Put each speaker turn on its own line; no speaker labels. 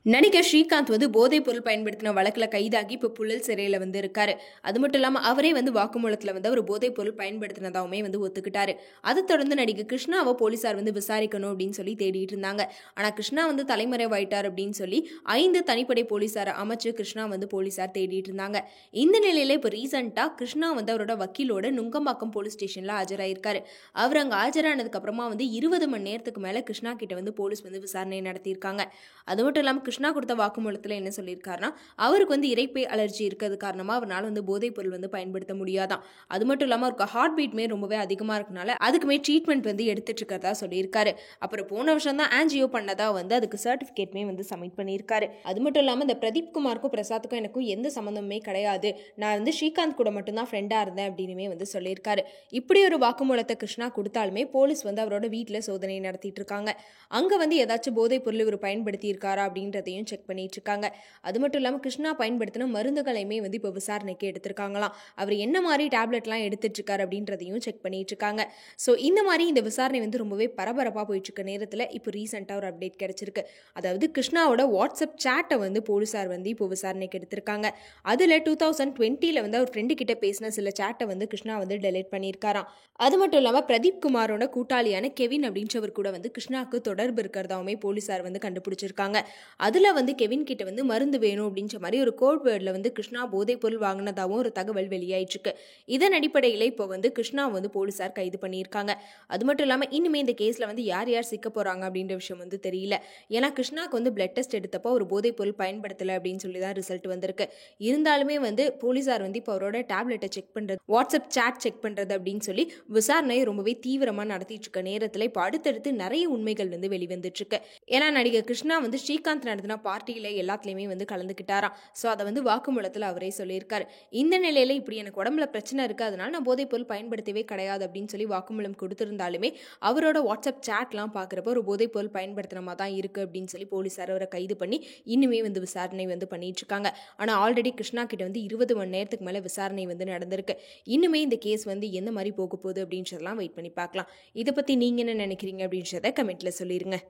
நடிகர் ஸ்ரீகாந்த் போதைப் பொருள் பயன்படுத்தின வழக்குல கைதாகி இப்போ புழல் சிறையில இருக்காரு. அது மட்டும் இல்லாம அவரே வாக்குமூலத்துல அவர் போதைப் பொருள் பயன்படுத்தினதாவுமே ஒத்துக்கிட்டாரு. அதை தொடர்ந்து நடிகர் கிருஷ்ணாவை போலீசார் விசாரிக்கணும் அப்படின்னு சொல்லி தேடிட்டு இருந்தாங்க. ஆனா கிருஷ்ணா தலைமறைவாயிட்டார் அப்படின்னு சொல்லி 5 தனிப்படை போலீசாரை அமைச்சு கிருஷ்ணா போலீசார் தேடிட்டு இருந்தாங்க. இந்த நிலையில இப்போ ரீசெண்டா கிருஷ்ணா அவரோட வக்கீலோட நுங்கம்பாக்கம் போலீஸ் ஸ்டேஷன்ல ஆஜராயிருக்காரு. அவர் அங்க ஆஜரானதுக்கு அப்புறமா 20 மணி நேரத்துக்கு மேல கிருஷ்ணா கிட்ட போலீஸ் விசாரணை நடத்தியிருக்காங்க. அது மட்டும் இல்லாம கிருஷ்ணா கொடுத்த வாக்குமூலத்தில் என்ன சொல்லியிருக்காருன்னா, அவருக்கு இரைப்பை அலர்ஜி இருக்கிறது காரணமா அவரால் போதைப் பொருள் பயன்படுத்த முடியாதான். அது மட்டும் இல்லாம அவருக்கு ஹார்ட் பீட்மே ரொம்பவே அதிகமா இருக்கனால அதுக்குமே ட்ரீட்மெண்ட் எடுத்துட்டு இருக்கிறதா சொல்லியிருக்காரு. அப்புறம் போன வருஷம் தான் ஆன்ஜியோ பண்ணதா அதுக்கு சர்டிபிகேட்மே சப்மிட் பண்ணியிருக்காரு. அது மட்டும் இல்லாம இந்த பிரதீப் குமாருக்கும் பிரசாத்துக்கும் எனக்கும் எந்த சம்பந்தமே கிடையாது, நான் ஸ்ரீகாந்த் கூட மட்டும்தான் ஃப்ரெண்டா இருந்தேன் அப்படின்னு சொல்லியிருக்காரு. இப்படி ஒரு வாக்குமூலத்தை கிருஷ்ணா கொடுத்தாலுமே போலீஸ் அவரோட வீட்டில் சோதனை நடத்திட்டு இருக்காங்க. அங்க ஏதாச்சும் போதைப் பொருள் இவர் பயன்படுத்தி இருக்காரா அப்படின்றதையும் செக் பண்ணிட்டு இருக்காங்க. அது மட்டும் இல்லாம கிருஷ்ணா பயன்படுத்தின மருந்துகளையுமே இப்போ விசாரணைக்கு எடுத்திருக்காங்களாம். அவர் என்ன மாதிரி டேப்லெட்லாம் எடுத்துட்டு இருக்காரு அப்படின்றதையும் செக் பண்ணிட்டு இருக்காங்க. ஸோ இந்த மாதிரி இந்த விசாரணை ரொம்பவே பரபரப்பாக போயிட்டு இருக்க நேரத்தில் இப்போ ரீசெண்டாக ஒரு அப்டேட் கிடைச்சிருக்கு. அதாவது கிருஷ்ணாவோட வாட்ஸ்அப் சேட்டை போலீசார் இப்போ விசாரணைக்கு எடுத்திருக்காங்க. அதில் 2020 அவர் ஃப்ரெண்டு கிட்ட பேசின சில சேட்டை கிருஷ்ணா டெலிட் பண்ணியிருக்காராம். அது மட்டும் இல்லாமல் பிரதீப் குமாரோட கூட்டாளியான கெவின் அப்படின்றவர் கூட கிருஷ்ணாவுக்கு தொடர்பு இருக்கிறதாவுமே போலீசார் கண்டுபிடிச்சிருக்காங்க. அதுல கெவின் கிட்ட மருந்து வேணும் அப்படின்ற மாதிரி ஒரு கோட் வேர்ட்ல கிருஷ்ணா போதைப் பொருள் வாங்கினதாகவும் ஒரு தகவல் வெளியாயிட்டு இருக்கு. இதன் அடிப்படையில் இப்போ கிருஷ்ணா போலீசார் கைது பண்ணியிருக்காங்க. அது மட்டும் இல்லாம இனிமே இந்த கேஸ்ல யார் யார் சிக்க போறாங்க அப்படின்ற விஷயம் தெரியல. ஏன்னா கிருஷ்ணாக்கு பிளட் டெஸ்ட் எடுத்தப்போ ஒரு போதைப் பொருள் பயன்படுத்தல அப்படின்னு சொல்லி தான் ரிசல்ட் வந்திருக்கு. இருந்தாலுமே போலீசார் இப்போ அவரோட டேப்லெட்டை செக் பண்றது, வாட்ஸ்அப் சாட் செக் பண்றது அப்படின்னு சொல்லி விசாரணையை ரொம்பவே தீவிரமா நடத்திட்டு இருக்க நேரத்தில் இப்போ அடுத்தடுத்து நிறைய உண்மைகள் வெளிவந்துட்டு இருக்கு. ஏன்னா நடிகர் கிருஷ்ணா ஸ்ரீகாந்த் நடத்தின பார்ட்டியில எல்லாத்துலயுமே கலந்துக்கிட்டாராம். ஸோ அதை வாக்குமூலத்தில் அவரே சொல்லியிருக்காரு. இந்த நிலையில இப்படி எனக்கு உடம்புல பிரச்சனை இருக்கு, அதனால நான் போதைப் பொருள் பயன்படுத்தவே கிடையாது அப்படின்னு சொல்லி வாக்குமூலம் கொடுத்திருந்தாலுமே அவரோட வாட்ஸ்அப் சாட்லாம் பார்க்குறப்ப ஒரு போதைப் பொருள் பயன்படுத்தின மாதிரி தான் இருக்கு அப்படின்னு சொல்லி போலீசார் அவரை கைது பண்ணி இன்னுமே விசாரணை பண்ணிட்டு இருக்காங்க. ஆனால் ஆல்ரெடி கிருஷ்ணா கிட்ட 20 மணி நேரத்துக்கு மேலே விசாரணை நடந்திருக்கு. இன்னுமே இந்த கேஸ் எந்த மாதிரி போக போகுது அப்படின்றதெல்லாம் வெயிட் பண்ணி பார்க்கலாம். இதை பற்றி நீங்கள் என்ன நினைக்கிறீங்க அப்படின்றத கமெண்ட்ல சொல்லிருங்க.